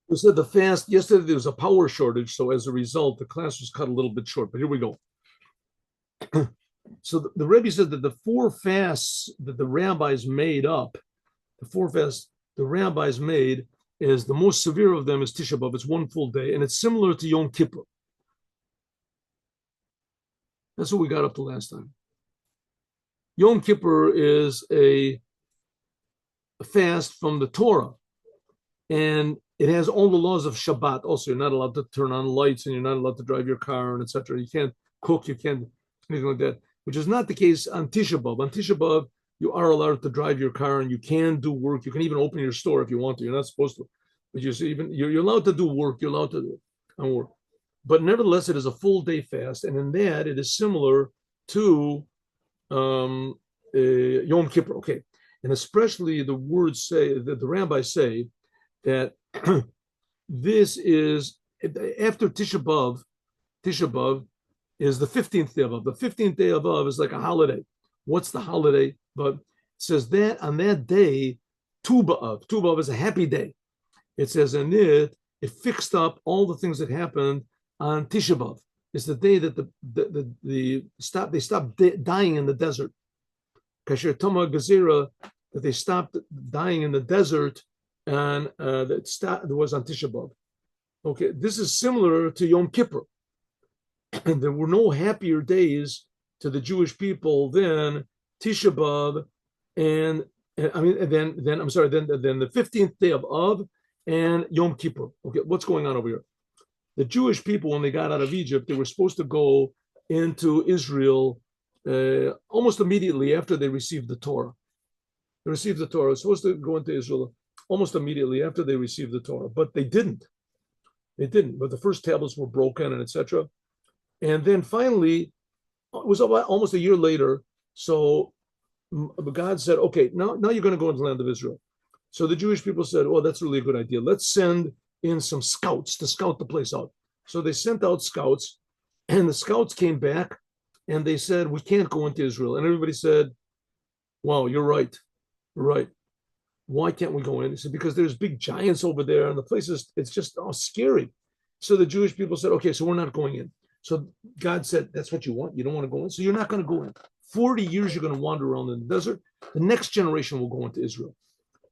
We said the fast, yesterday there was a power shortage, so as a result, the class was cut a little bit short, but here we go. So the Rebbe said that the four fasts that the rabbis made up, the four fasts the rabbis made, is the most severe of them is Tisha B'Av. It's one full day, and it's similar to Yom Kippur. That's what we got up to last time. Yom Kippur is a fast from the Torah, and it has all the laws of Shabbat. Also, you're not allowed to turn on lights, and you're not allowed to drive your car, and etc. You can't cook, you can't anything like that, which is not the case on Tisha B'Av. On Tisha B'Av, you are allowed to drive your car, and you can do work. You can even open your store if you want to. You're not supposed to, but you're allowed to do work. You're allowed to do work. But nevertheless, it is a full day fast, and in that, it is similar to Yom Kippur. Okay, and especially the words say that the rabbis say that this is after Tisha B'Av. Tisha B'Av is the 15th day of Av. The 15th day of Av is like a holiday. What's the holiday? But it says that on that day, Tu B'Av. Tu B'Av is a happy day. It says in it fixed up all the things that happened on Tisha B'Av. It's the day that they stopped dying in the desert. Kasher Tama Gezerah, that they stopped dying in the desert, and that was on Tisha B'Av. Okay, this is similar to Yom Kippur. And there were no happier days to the Jewish people than Tisha B'Av, and then the 15th day of Av and Yom Kippur. Okay, what's going on over here? The Jewish people, when they got out of Egypt, they were supposed to go into Israel almost immediately after they received the Torah. They received the Torah. They were supposed to go into Israel almost immediately after they received the Torah, but they didn't. They didn't. But the first tablets were broken and etc. And then finally, it was about almost a year later. So God said, okay, now you're going to go into the land of Israel. So the Jewish people said, oh, that's really a good idea. Let's send in some scouts to scout the place out. So they sent out scouts, and the scouts came back and they said, we can't go into Israel. And everybody said, wow, you're right. You're right. Why can't we go in? He said, because there's big giants over there and the place it's just scary. So the Jewish people said, okay, so we're not going in. So God said, that's what you want? You don't want to go in? So you're not going to go in. 40 years you're going to wander around in the desert. The next generation will go into Israel.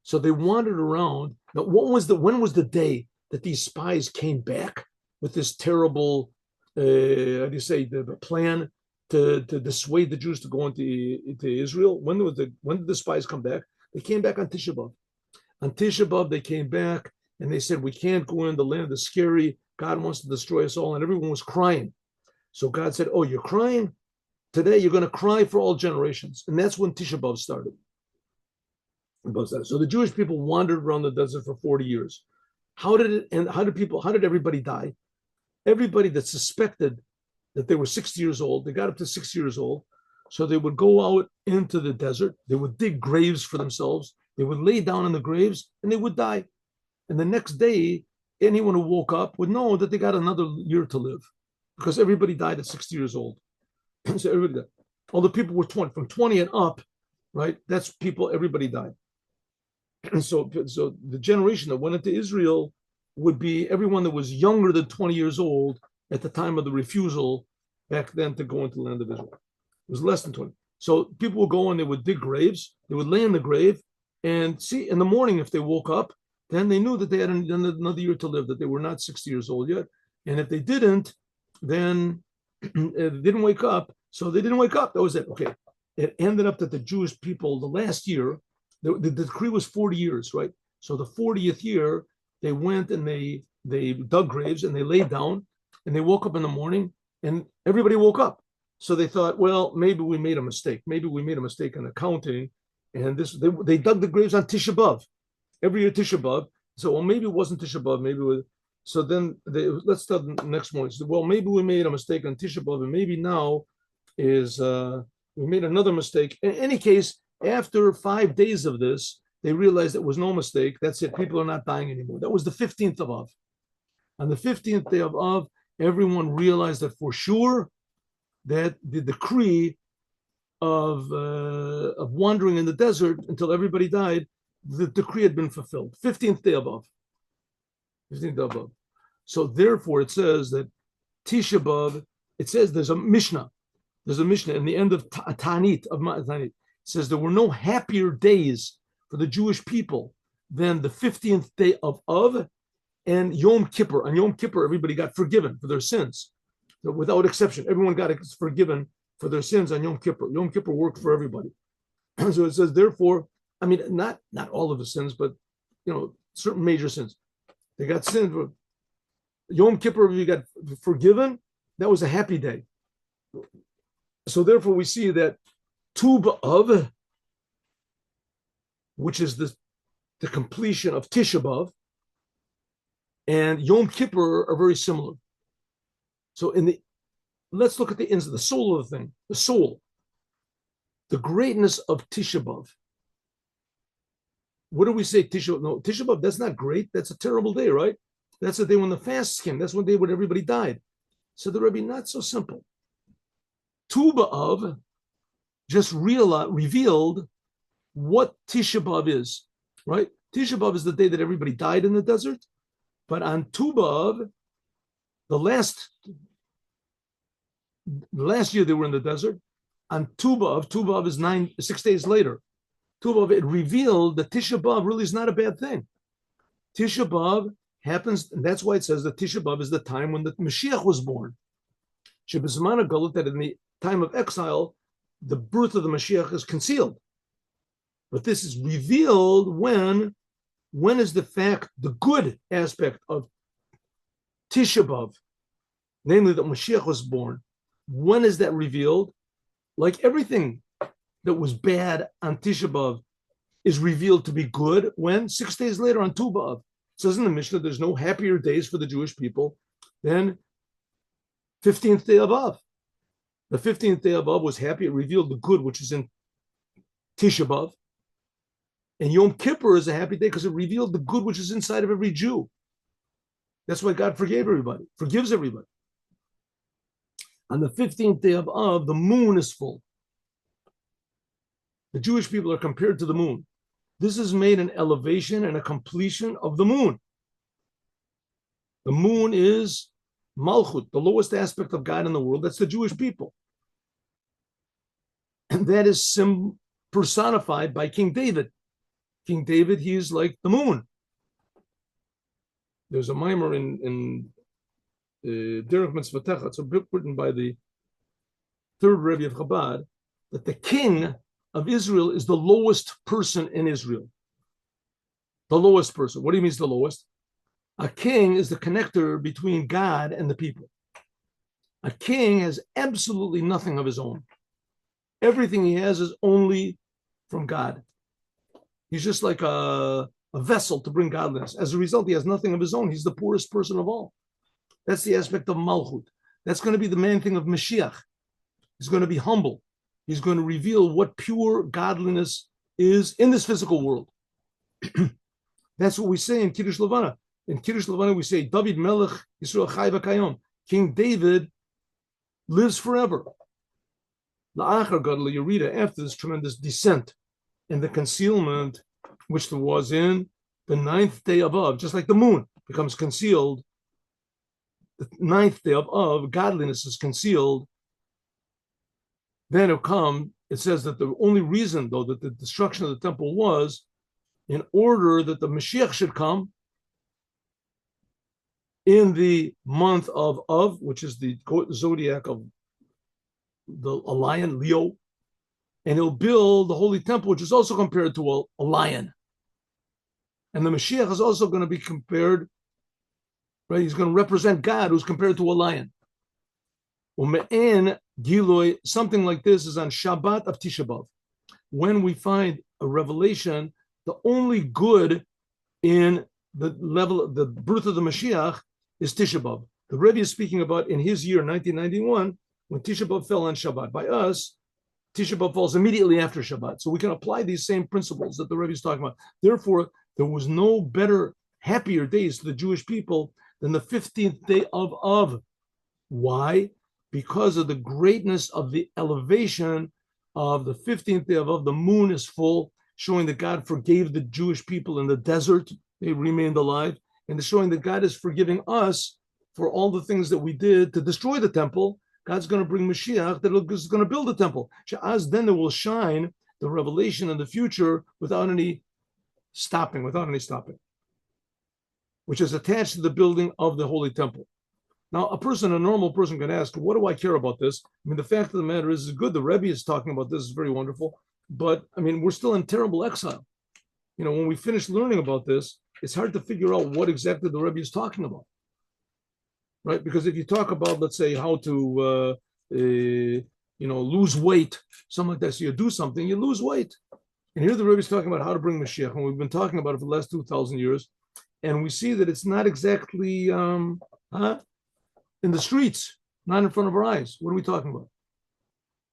So they wandered around. Now, when was the day that these spies came back with this terrible, the plan to dissuade the Jews to go into Israel? When did the spies come back? They came back on Tisha B'Av. On Tisha B'Av, they came back and they said, we can't go in. The land is scary. God wants to destroy us all. And everyone was crying. So God said, oh, you're crying? Today you're going to cry for all generations. And that's when Tisha B'Av started. So the Jewish people wandered around the desert for 40 years. How did everybody die? Everybody that suspected that they were 60 years old, they got up to 6 years old. So they would go out into the desert. They would dig graves for themselves. They would lay down in the graves and they would die. And the next day, anyone who woke up would know that they got another year to live, because everybody died at 60 years old. So everybody died. All the people were 20, from 20 and up, right? That's people, everybody died. And so the generation that went into Israel would be everyone that was younger than 20 years old at the time of the refusal back then to go into the land of Israel. It was less than 20. So people would go and they would dig graves. They would lay in the grave and see in the morning if they woke up, then they knew that they had another year to live, that they were not 60 years old yet. And if they didn't, then they didn't wake up. So they didn't wake up. That was it. Okay. It ended up that the Jewish people, the last year, the decree was 40 years, right? So the 40th year, they went and they dug graves and they laid down and they woke up in the morning and everybody woke up. So they thought, well, maybe we made a mistake. Maybe we made a mistake in accounting. And they dug the graves on Tisha B'Av. Every year Tisha B'Av. So, well, maybe it wasn't Tisha B'Av. Maybe it was. So then let's start the next morning. So, well, maybe we made a mistake on Tisha B'Av, and maybe now we made another mistake. In any case, after 5 days of this, they realized it was no mistake. That's it. People are not dying anymore. That was the 15th of Av. On the 15th day of Av, everyone realized that for sure that the decree of wandering in the desert until everybody died, the decree had been fulfilled. 15th day of Av. 15th day of Av. So therefore, it says that Tisha B'Av. It says there's a Mishnah. There's a Mishnah in the end of Tanit of Tanit. It says there were no happier days for the Jewish people than the 15th day of Av and Yom Kippur. On Yom Kippur, everybody got forgiven for their sins, without exception. Everyone got forgiven for their sins on Yom Kippur. Yom Kippur worked for everybody. So it says, therefore, I mean, not all of the sins, but certain major sins. They got sinned for Yom Kippur. You got forgiven. That was a happy day. So therefore, we see that Tu B'Av, which is the completion of Tisha B'Av, and Yom Kippur are very similar. So let's look at the soul of the thing, the soul, the greatness of Tisha B'Av. What do we say, Tisha B'Av? No, Tisha B'Av, that's not great. That's a terrible day, right? That's the day when the fasts came. That's one day when everybody died. So the Rebbe, not so simple. Tu B'Av just revealed what Tisha B'Av is, right? Tisha B'Av is the day that everybody died in the desert. But on Tu B'Av, the last year they were in the desert. On Tu B'Av is 6 days later. Tu B'Av, it revealed that Tisha B'Av really is not a bad thing. Tisha B'Av happens, and that's why it says that Tisha B'Av is the time when the Moshiach was born. Shebizman HaGalut, that in the time of exile, the birth of the Moshiach is concealed. But this is revealed when is the good aspect of Tisha B'Av, namely that Moshiach was born. When is that revealed? Like everything that was bad on Tisha B'Av is revealed to be good when 6 days later on Tu B'Av. It says in the Mishnah, there's no happier days for the Jewish people than 15th day of Av. The 15th day of Av was happy. It revealed the good, which is in Tisha B'Av. And Yom Kippur is a happy day because it revealed the good, which is inside of every Jew. That's why God forgives everybody. On the 15th day of Av, the moon is full. The Jewish people are compared to the moon. This is made an elevation and a completion of the moon. The moon is Malchut, the lowest aspect of God in the world. That's the Jewish people. And that is personified by King David. King David, he is like the moon. There's a mimer in Derech Mitzvotecha. It's a book written by the third Rebbe of Chabad, that the king of Israel is the lowest person in Israel. The lowest person. What do you mean it's the lowest? A king is the connector between God and the people. A king has absolutely nothing of his own. Everything he has is only from God. He's just like a vessel to bring godliness. As a result, he has nothing of his own. He's the poorest person of all. That's the aspect of Malchut. That's going to be the main thing of Moshiach. He's going to be humble. He's going to reveal what pure godliness is in this physical world. That's what we say in Kiddush Levana. In Kiddush Levana, we say, David Melech Yisrael Chai V'Kayom. King David lives forever. La'achar Gadol Yerida, after this tremendous descent and the concealment, which there was in the 9th day of Av, just like the moon becomes concealed, the 9th day of Av, godliness is concealed. Then it says that the only reason, though, that the destruction of the temple was in order that the Mashiach should come in the month of Av, which is the zodiac of a lion, Leo, and he'll build the holy temple, which is also compared to a lion. And the Mashiach is also going to be compared, right? He's going to represent God, who's compared to a lion. Something like this is on Shabbat of Tisha B'Av. When we find a revelation, the only good in the level of the birth of the Mashiach is Tisha B'Av. The Rebbe is speaking about in his year, 1991, when Tisha B'Av fell on Shabbat. By us, Tisha B'Av falls immediately after Shabbat. So we can apply these same principles that the Rebbe is talking about. Therefore, there was no better, happier days to the Jewish people than the 15th day of Av. Why? Because of the greatness of the elevation of the 15th day of Av. The moon is full, showing that God forgave the Jewish people in the desert. They remained alive. and it's showing that God is forgiving us for all the things that we did to destroy the temple. God's going to bring Moshiach that is going to build the temple. As then it will shine the revelation in the future without any stopping, which is attached to the building of the holy temple. Now, a normal person can ask, what do I care about this? I mean, the fact of the matter is good. The Rebbe is talking about this, is very wonderful. But, I mean, we're still in terrible exile. When we finish learning about this, it's hard to figure out what exactly the Rebbe is talking about. Right? Because if you talk about, let's say, how to, lose weight, something like that, so you do something, you lose weight. And here the Rebbe is talking about how to bring Mashiach, and we've been talking about it for the last 2,000 years. And we see that it's not exactly in the streets, not in front of our eyes. What are we talking about?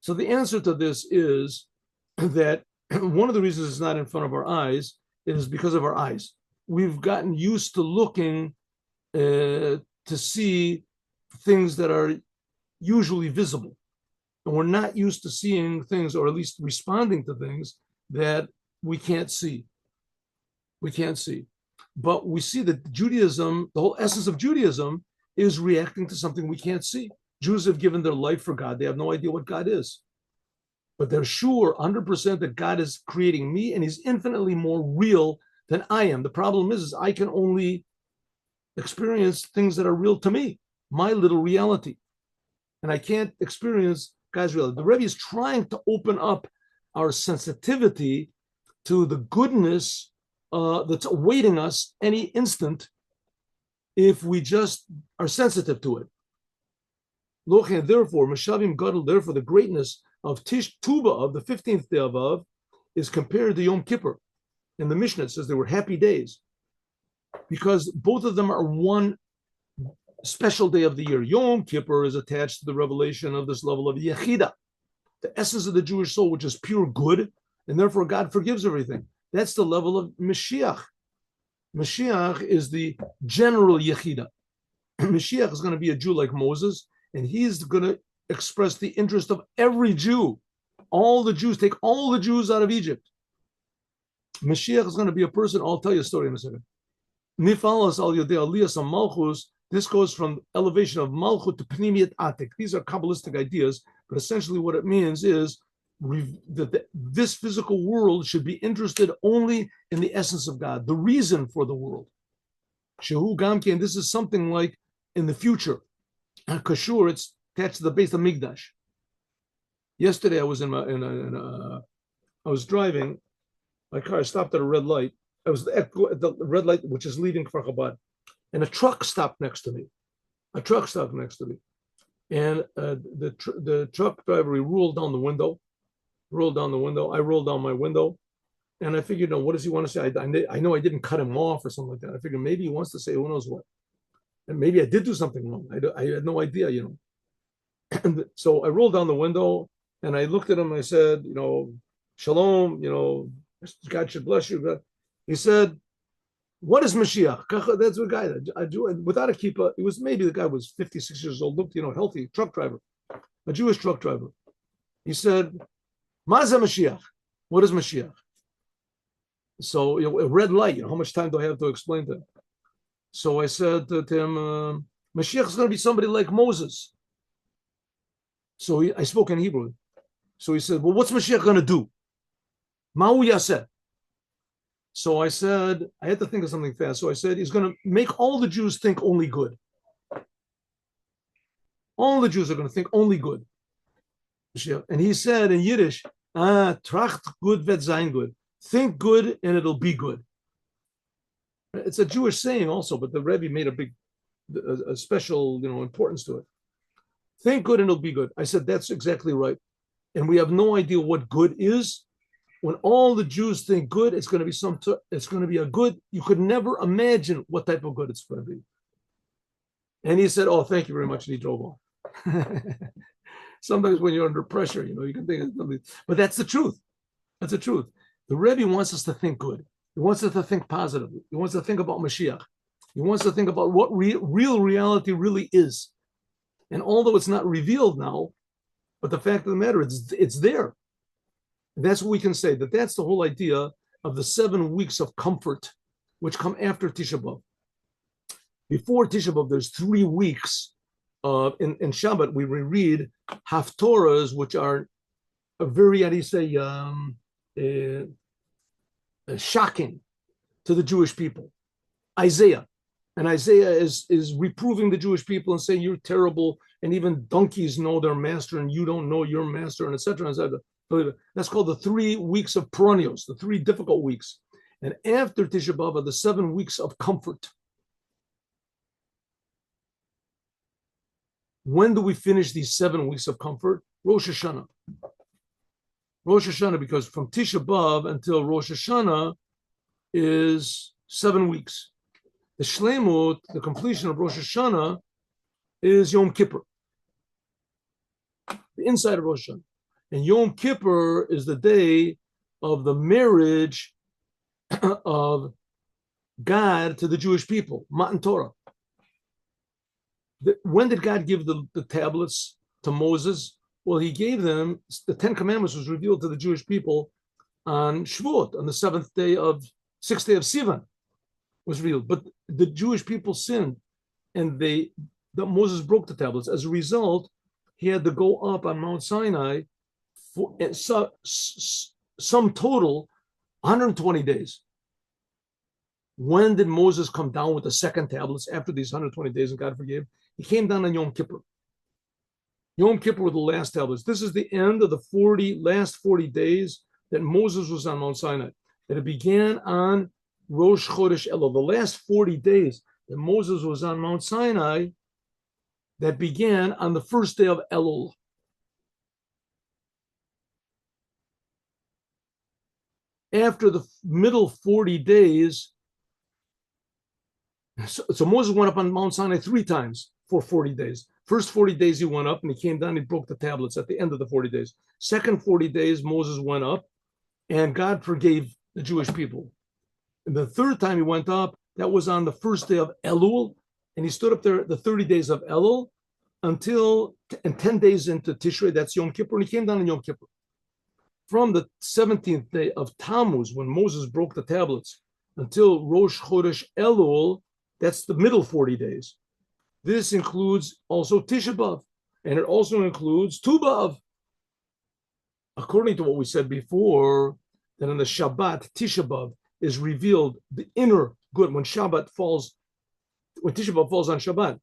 So the answer to this is that one of the reasons it's not in front of our eyes is because of our eyes. We've gotten used to looking to see things that are usually visible. And we're not used to seeing things, or at least responding to things that we can't see. We can't see. But we see that Judaism, the whole essence of Judaism, is reacting to something we can't see. Jews have given their life for God. They have no idea what God is. But they're sure 100% that God is creating me, and he's infinitely more real than I am. The problem is I can only experience things that are real to me, my little reality. And I can't experience God's reality. The Rebbe is trying to open up our sensitivity to the goodness that's awaiting us any instant if we just are sensitive to it. Therefore, Meshavim Gadol, therefore the greatness of Tish Tuba of the 15th day of Av is compared to Yom Kippur. In the Mishnah, it says there were happy days because both of them are one special day of the year. Yom Kippur is attached to the revelation of this level of Yechida, the essence of the Jewish soul, which is pure good, and therefore God forgives everything. That's the level of Moshiach. Moshiach is the general Yechida. Moshiach is going to be a Jew like Moses, and he's going to express the interest of every Jew. All the Jews, take all the Jews out of Egypt. Moshiach is going to be a person, I'll tell you a story in a second. Nifalas al Yodei Aliyas Malchus, this goes from elevation of Malchut to Pnimiyat Atik. These are Kabbalistic ideas, but essentially what it means is that this physical world should be interested only in the essence of God, the reason for the world. Shehu Gamke, and this is something like in the future. Kashur, it's attached to the base of Migdash. Yesterday I was I was driving my car. I stopped at a red light. I was at the red light, which is leaving Kfar Chabad, and a truck stopped next to me. And the truck driver, he rolled down the window. I rolled down my window, and I figured, what does he want to say? I know I didn't cut him off or something like that. I figured maybe he wants to say who knows what, and maybe I did do something wrong. I had no idea, And so I rolled down the window, and I looked at him. And I said, Shalom. God should bless you. He said, what is Mashiach? That's a guy I do without a kippah. It was maybe the guy was 56 years old, looked healthy, truck driver, a Jewish truck driver. He said, Maza Mashiach. What is Mashiach? So a red light. How much time do I have to explain to him? So I said to him, Mashiach is going to be somebody like Moses. So I spoke in Hebrew. So he said, well, what's Mashiach going to do? Ma'u Yaseh. So I said, I had to think of something fast. So I said, he's going to make all the Jews think only good. All the Jews are going to think only good. And he said in Yiddish, tracht gut wird sein gut. Think good and it'll be good. It's a Jewish saying also, but the Rebbe made a special, importance to it. Think good and it'll be good. I said, that's exactly right. And we have no idea what good is. When all the Jews think good, it's going to be a good. You could never imagine what type of good it's going to be. And he said, "Oh, thank you very much," and he drove off. Sometimes when you're under pressure, you can think of something, but that's the truth. That's the truth. The Rebbe wants us to think good. He wants us to think positively. He wants us to think about Moshiach. He wants us to think about what real reality really is. And although it's not revealed now, but the fact of the matter is, it's there. That's what we can say, that's the whole idea of the 7 weeks of comfort, which come after Tisha B'Av. Before Tisha B'Av, there's 3 weeks in Shabbat, we reread Haftorahs, which are a very, how do you say, shocking to the Jewish people. Isaiah. And Isaiah is reproving the Jewish people and saying, you're terrible, and even donkeys know their master, and you don't know your master, and etc. That's called the 3 weeks of perennials, the 3 difficult weeks. And after Tisha B'Av are the 7 weeks of comfort. When do we finish these 7 weeks of comfort? Rosh Hashanah. Rosh Hashanah, because from Tisha B'Av until Rosh Hashanah is 7 weeks. The Shlemut, the completion of Rosh Hashanah, is Yom Kippur, the inside of Rosh Hashanah. And Yom Kippur is the day of the marriage of God to the Jewish people, Matan Torah. When did God give the tablets to Moses? Well, he gave them, the 10 Commandments was revealed to the Jewish people on Shavuot, on the 6th day of Sivan was revealed. But the Jewish people sinned, and Moses broke the tablets. As a result, he had to go up on Mount Sinai for some total 120 days. When did Moses come down with the second tablets after these 120 days and God forgave? He came down on Yom Kippur. Yom Kippur were the last tablets. This is the end of the last 40 days that Moses was on Mount Sinai. And it began on Rosh Chodesh Elul. The last 40 days that Moses was on Mount Sinai, that began on the first day of Elul. After the middle 40 days, so Moses went up on Mount Sinai 3 times for 40 days. First 40 days he went up and he came down, he broke the tablets at the end of the 40 days. Second 40 days, Moses went up and God forgave the Jewish people. And the third time he went up, that was on the first day of Elul, and he stood up there the 30 days of Elul until, and 10 days into Tishrei, that's Yom Kippur, and he came down on Yom Kippur. From the 17th day of Tammuz, when Moses broke the tablets, until Rosh Chodesh Elul, that's the middle 40 days. This includes also Tisha B'Av, and it also includes Tu B'Av. According to what we said before, that on the Shabbat, Tisha B'Av is revealed the inner good when Tisha B'Av falls on Shabbat.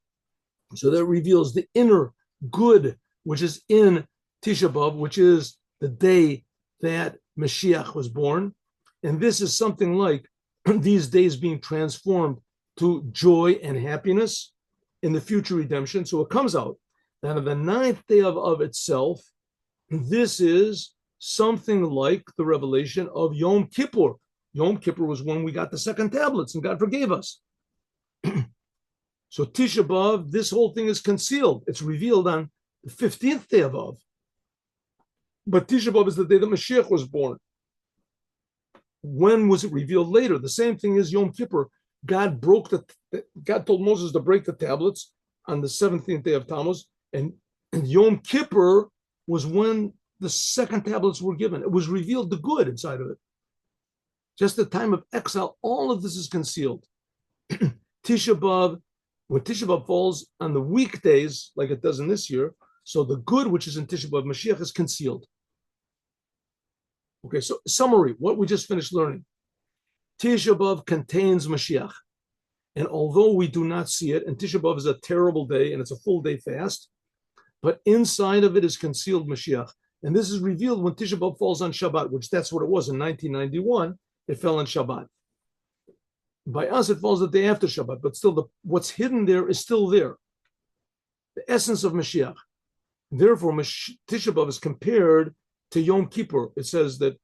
So that reveals the inner good, which is in Tisha B'Av, which is the day that Moshiach was born. And this is something like these days being transformed to joy and happiness in the future redemption. So it comes out that on the 9th day of itself, this is something like the revelation of Yom Kippur. Yom Kippur was when we got the second tablets and God forgave us. So Tisha B'Av, this whole thing is concealed. It's revealed on the 15th day of Av. But Tisha B'Av is the day that Moshiach was born. When was it revealed later? The same thing as Yom Kippur. God told Moses to break the tablets on the 17th day of Tammuz, and Yom Kippur was when the second tablets were given. It was revealed the good inside of it. Just the time of exile, all of this is concealed. Tisha B'Av, when Tisha B'Av falls on the weekdays, like it does in this year, so the good which is in Tisha B'Av, Mashiach, is concealed. Okay, so summary, what we just finished learning. Tisha B'Av contains Mashiach. And although we do not see it, and Tisha B'Av is a terrible day, and it's a full day fast, but inside of it is concealed Mashiach. And this is revealed when Tisha B'Av falls on Shabbat, which that's what it was in 1991. It fell on Shabbat. By us, it falls the day after Shabbat, but still what's hidden there is still there. The essence of Mashiach. Therefore, Tisha B'Av is compared to Yom Kippur. It says that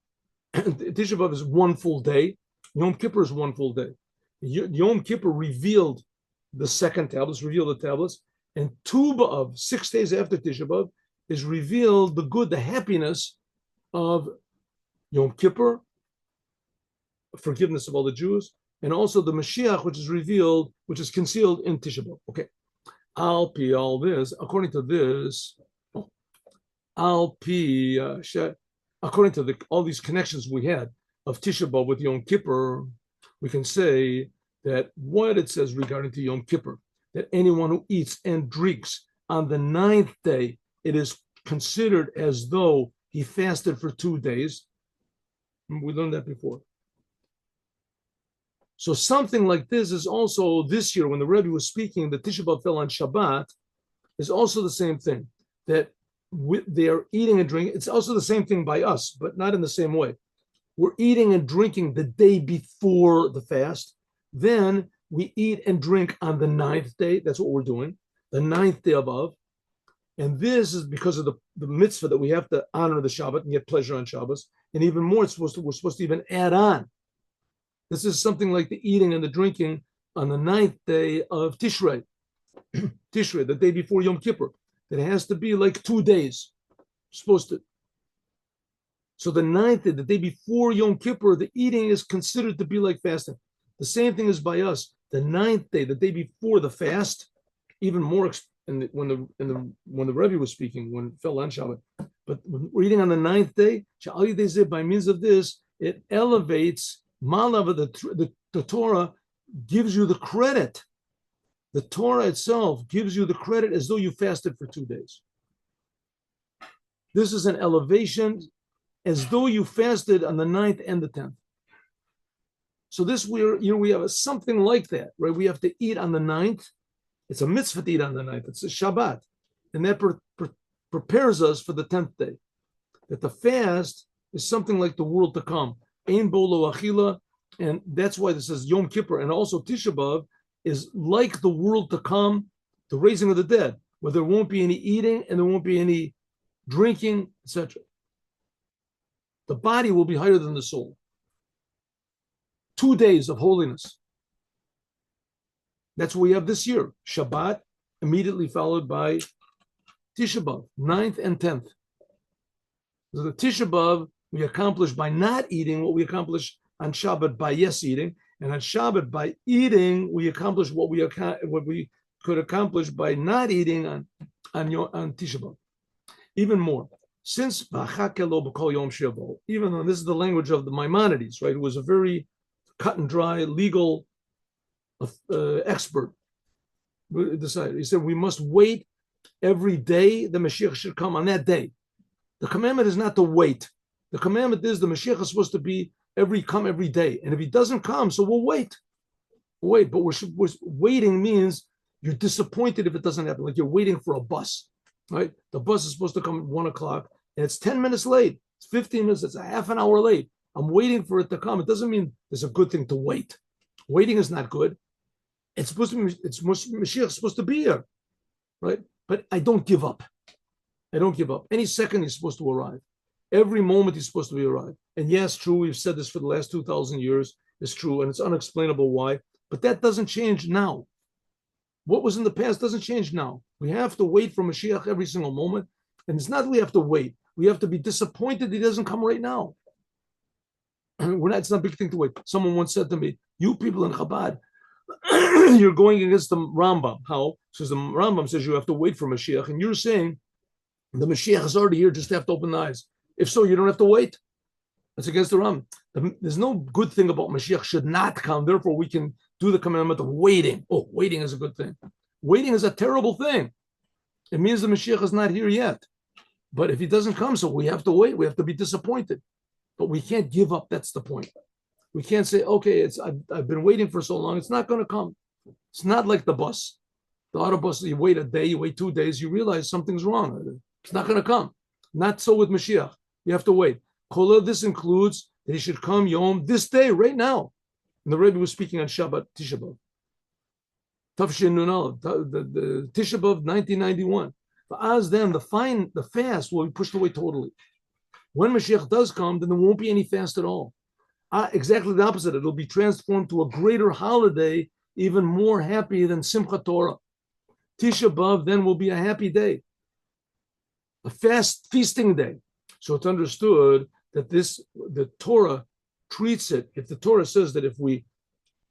Tisha B'Av is one full day. Yom Kippur is one full day. Yom Kippur revealed the second tablets, revealed the tablets, and Tu B'Av, 6 days after Tisha B'Av, is revealed the good, the happiness of Yom Kippur, forgiveness of all the Jews, and also the Mashiach, which is revealed, which is concealed in Tisha B'Av. Okay, all this, according to this, according to all these connections we had of Tisha B'Av with Yom Kippur, we can say that what it says regarding to Yom Kippur, that anyone who eats and drinks on the ninth day, it is considered as though he fasted for 2 days. We learned that before. So something like this is also this year when the Rebbe was speaking, the Tisha B'Av fell on Shabbat, is also the same thing, that they are eating and drinking. It's also the same thing by us, but not in the same way. We're eating and drinking the day before the fast. Then we eat and drink on the ninth day. That's what we're doing, the ninth day of Av. And this is because of the mitzvah that we have to honor the Shabbat and get pleasure on Shabbos. And even more, we're supposed to even add on. This is something like the eating and the drinking on the ninth day of Tishrei, Tishrei, the day before Yom Kippur. It has to be like 2 days, supposed to. So the ninth day, the day before Yom Kippur, the eating is considered to be like fasting. The same thing is by us. The ninth day, the day before the fast, even more. When the Rebbe was speaking, when it fell on Shabbat, but when we're eating on the ninth day, by means of this, it elevates Malav. The Torah gives you the credit. The Torah itself gives you the credit as though you fasted for 2 days. This is an elevation as though you fasted on the 9th and the 10th. So we have something like that, right? We have to eat on the 9th. It's a mitzvah to eat on the 9th. It's a Shabbat. And that prepares us for the 10th day. That the fast is something like the world to come. Ein bo lo achila. And that's why this says Yom Kippur and also Tisha B'Av is like the world to come, the raising of the dead, where there won't be any eating and there won't be any drinking, etc. The body will be higher than the soul. 2 days of holiness. That's what we have this year. Shabbat, immediately followed by Tisha B'Av, 9th and 10th. So the Tisha B'Av we accomplish by not eating what we accomplish on Shabbat by yes eating, and on Shabbat by eating we accomplish what we could accomplish by not eating on Tisha B'Av. Even more, since even though this is the language of the Maimonides, right, who was a very cut and dry legal expert, he said we must wait every day. The Moshiach should come on that day. The commandment is not to wait. The commandment is the Moshiach is supposed to be come every day. And if he doesn't come, so we'll wait. But we're waiting means you're disappointed if it doesn't happen. Like you're waiting for a bus, right? The bus is supposed to come at 1 o'clock and it's 10 minutes late. It's 15 minutes. It's a half an hour late. I'm waiting for it to come. It doesn't mean it's a good thing to wait. Waiting is not good. It's supposed to be, Moshiach is supposed to be here, right? But I don't give up. I don't give up. Any second he's supposed to arrive. Every moment he's supposed to be arrived. And yes, true, we've said this for the last 2,000 years. It's true, and it's unexplainable why. But that doesn't change now. What was in the past doesn't change now. We have to wait for Moshiach every single moment. And it's not that we have to wait. We have to be disappointed he doesn't come right now. It's not a big thing to wait. Someone once said to me, you people in Chabad, you're going against the Rambam. How? Because the Rambam says you have to wait for Mashiach, and you're saying the Mashiach is already here, just have to open the eyes. If so, you don't have to wait. That's against the Rambam. There's no good thing about Mashiach should not come. Therefore, we can do the commandment of waiting. Oh, waiting is a good thing. Waiting is a terrible thing. It means the Mashiach is not here yet. But if he doesn't come, so we have to wait. We have to be disappointed. But we can't give up. That's the point. We can't say, okay, I've been waiting for so long. It's not going to come. It's not like the bus. The auto bus, you wait a day, you wait 2 days, you realize something's wrong. It's not going to come. Not so with Mashiach. You have to wait. Kol, this includes that he should come Yom, this day, right now. And the Rebbe was speaking on Shabbat, Tisha B'Av. Tafshin Nunal, the Tisha B'Av, 1991. For us, then, the fast will be pushed away totally. When Mashiach does come, then there won't be any fast at all. Exactly the opposite. It'll be transformed to a greater holiday, even more happy than Simchat Torah. Tisha B'Av then will be a happy day, a feasting day. So it's understood that the Torah treats it. If the Torah says that if we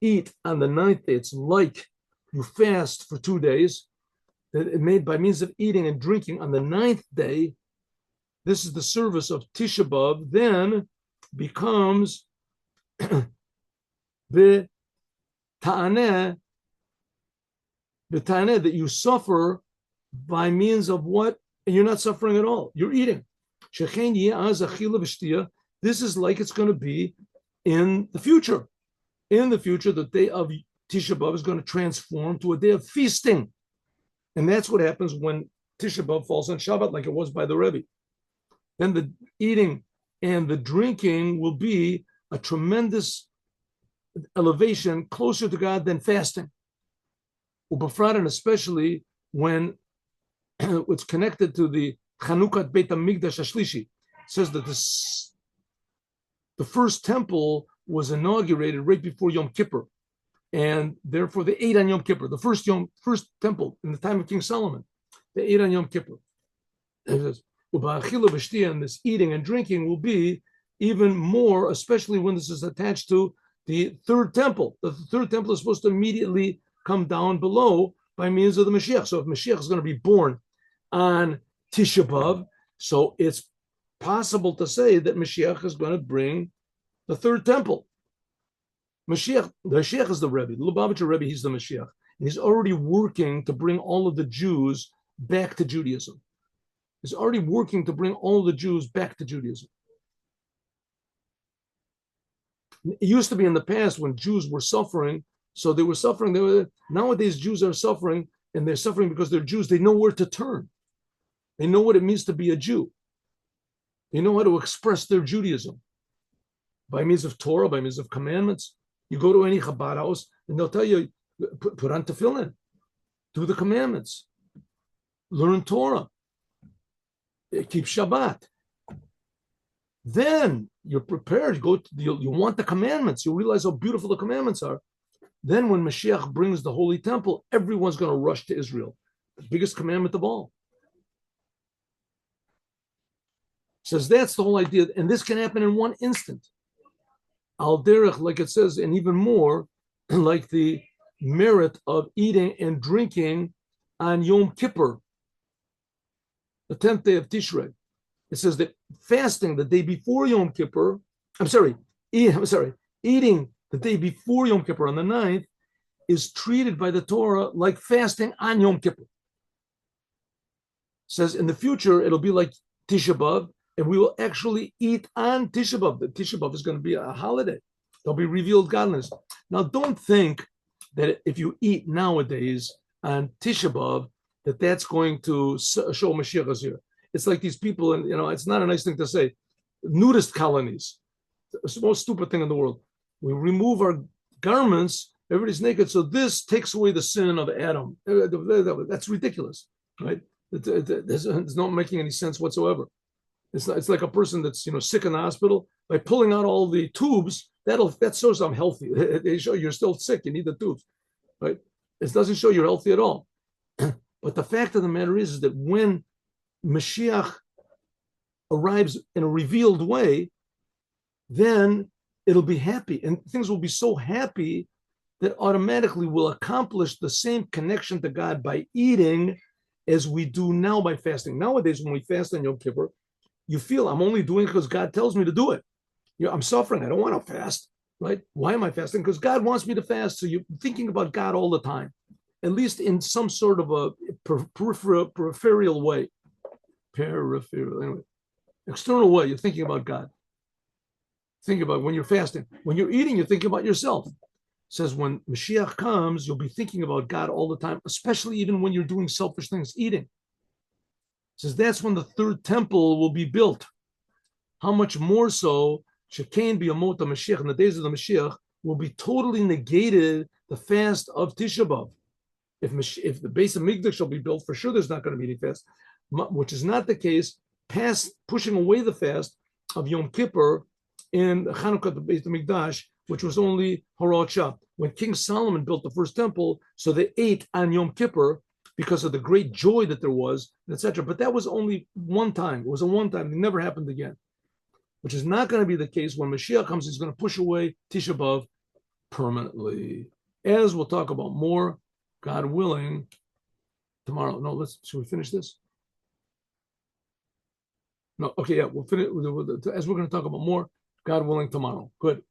eat on the 9th day, it's like you fast for 2 days, that it made by means of eating and drinking on the 9th day, this is the service of Tisha B'Av, then becomes the ta'aneh, the ta'aneh, that you suffer by means of what? And you're not suffering at all. You're eating. This is like it's going to be in the future. In the future, the day of Tisha B'Av is going to transform to a day of feasting. And that's what happens when Tisha B'Av falls on Shabbat, like it was by the Rebbe. Then the eating and the drinking will be a tremendous elevation closer to God than fasting. Ubafrat, and especially when it's connected to the Chanukat Beit HaMikdash Ashlishi. It says that the first temple was inaugurated right before Yom Kippur, and therefore they ate on Yom Kippur. The first temple in the time of King Solomon, they ate on Yom Kippur. And this eating and drinking will be even more, especially when this is attached to the third temple. The third temple is supposed to immediately come down below by means of the Moshiach. So if Moshiach is going to be born on Tisha B'Av, so it's possible to say that Moshiach is going to bring the third temple. The Moshiach is the Rebbe. The Lubavitcher Rebbe, he's the Moshiach. And he's already working to bring all of the Jews back to Judaism. He's already working to bring all the Jews back to Judaism. It used to be in the past when Jews were suffering, so they were suffering. Nowadays, Jews are suffering, and they're suffering because they're Jews. They know where to turn. They know what it means to be a Jew. They know how to express their Judaism by means of Torah, by means of commandments. You go to any Chabad house, and they'll tell you, put on tefillin, do the commandments, learn Torah, keep Shabbat. Then you're prepared. You want the commandments. You realize how beautiful the commandments are. Then when Mashiach brings the Holy Temple, everyone's going to rush to Israel. The biggest commandment of all. Says that's the whole idea. And this can happen in one instant. Al derech, like it says, and even more, like the merit of eating and drinking on Yom Kippur, the 10th day of Tishrei. It says that fasting the day before Yom Kippur, eating the day before Yom Kippur on the 9th is treated by the Torah like fasting on Yom Kippur. It says in the future, it'll be like Tisha B'Av, and we will actually eat on Tisha B'Av. The Tisha B'Av is going to be a holiday. There'll be revealed godliness. Now, don't think that if you eat nowadays on Tisha B'Av, that's going to show Mashiach is here. It's like these people, and it's not a nice thing to say, nudist colonies. It's the most stupid thing in the world. We remove our garments, everybody's naked, so this takes away the sin of Adam. That's ridiculous, right? It's not making any sense whatsoever. It's like a person that's sick in the hospital. By pulling out all the tubes, that shows I'm healthy. They show you're still sick. You need the tubes, right? It doesn't show you're healthy at all. But the fact of the matter is that when Mashiach arrives in a revealed way, then it'll be happy, and things will be so happy that automatically we'll accomplish the same connection to God by eating as we do now by fasting. Nowadays, when we fast on Yom Kippur, you feel I'm only doing it because God tells me to do it. I'm suffering. I don't want to fast, right? Why am I fasting? Because God wants me to fast. So you're thinking about God all the time, at least in some sort of a peripheral way. Anyway, external way, you're thinking about God. Think about when you're fasting. When you're eating, you're thinking about yourself. It says when Mashiach comes, you'll be thinking about God all the time, especially even when you're doing selfish things, eating. It says that's when the third temple will be built. How much more so, Shekain b'yamot Mashiach, in the days of the Mashiach, will be totally negated the fast of Tisha B'Av. If the base of Mikdash shall be built, for sure there's not going to be any fast, which is not the case, pushing away the fast of Yom Kippur in Chanukah, the Beit HaMikdash, which was only Horat Shah. When King Solomon built the first temple, so they ate on Yom Kippur because of the great joy that there was, etc. But that was only one time. It was a one time. It never happened again, which is not going to be the case when Mashiach comes. He's going to push away Tisha B'Av permanently. As we'll talk about more, God willing, tomorrow. No, should we finish this? No, okay, yeah, we'll finish. As we're going to talk about more, God willing, tomorrow. Good.